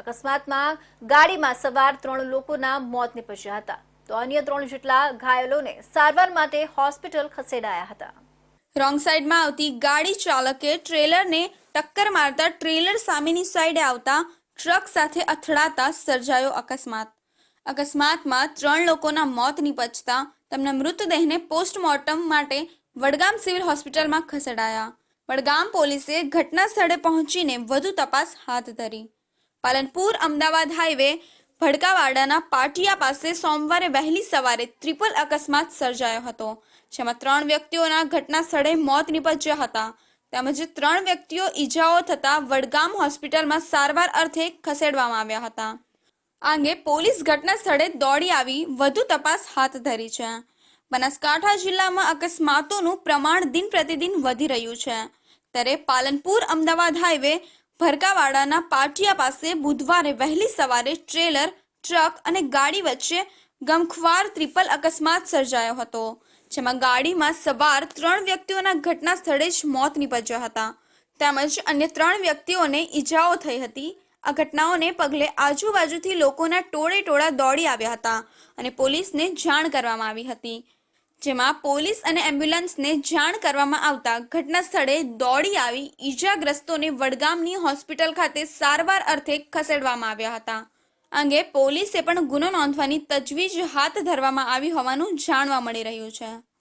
અકસ્માતમાં ગાડીમાં સવાર 3 લોકોના મોત નીપજ્યા હતા તો અન્ય 3 જેટલા ઘાયલોને સારવાર માટે હોસ્પિટલ ખસેડાયા હતા। રોંગ સાઈડમાં આવતી ગાડી ચાલકે ટ્રેલરને ટક્કર મારતા ટ્રેલર સામેની સાઈડે આવતા ટ્રક સાથે અથડાતા સર્જાયો અકસ્માત। અકસ્માતમાં 3 લોકોના મોત નીપજતા તેમના મૃતદેહને પોસ્ટમોર્ટમ માટે વડગામ સિવિલ હોસ્પિટલમાં ખસેડાયા। વડગામ પોલીસે ઘટના સ્થળે પહોંચીને વધુ તપાસ હાથ ધરી। પાલનપુર અમદાવાદ હાઈવે ભડકાવાડાના પાટિયા પાસે સોમવારે વહેલી સવારે ટ્રિપલ અકસ્માત સર્જાયો હતો, જેમાં 3 વ્યક્તિઓના ઘટના સ્થળે મોત નીપજ્યા હતા તેમજ 3 વ્યક્તિઓ ઈજાઓ થતા વડગામ હોસ્પિટલમાં સારવાર અર્થે ખસેડવામાં આવ્યા હતા। આ અંગે પોલીસ ઘટના સ્થળે દોડી આવી વધુ તપાસ હાથ ધરી છે। બનાસકાંઠા જિલ્લામાં અકસ્માતોનું પ્રમાણ દિન પ્રતિદિન વધી રહ્યું છે, ત્યારે પાલનપુર અમદાવાદ હાઈવે ભરકાવાડાના પાટિયા પાસે બુધવારે વહેલી સવારે ટ્રેલર, ટ્રક અને ગાડી વચ્ચે ગમખ્વાર ટ્રિપલ અકસ્માત સર્જાયો હતો, જેમાં ગાડીમાં સવાર 3 વ્યક્તિઓના ઘટના સ્થળે જ મોત નીપજ્યા હતા તેમજ અન્ય 3 વ્યક્તિઓને ઈજાઓ થઈ હતી। આ ઘટનાઓને પગલે આજુબાજુથી લોકોના ટોળે દોડી આવ્યા હતા અને પોલીસને જાણ કરવામાં આવી હતી, જેમાં પોલીસ અને એમ્બ્યુલન્સને જાણ કરવામાં આવતા ઘટના સ્થળે દોડી આવી ઈજાગ્રસ્તોને વડગામની હોસ્પિટલ ખાતે સારવાર અર્થે ખસેડવામાં આવ્યા હતા। આ અંગે પોલીસે પણ ગુનો નોંધવાની તજવીજ હાથ ધરવામાં આવી હોવાનું જાણવા મળી રહ્યું છે।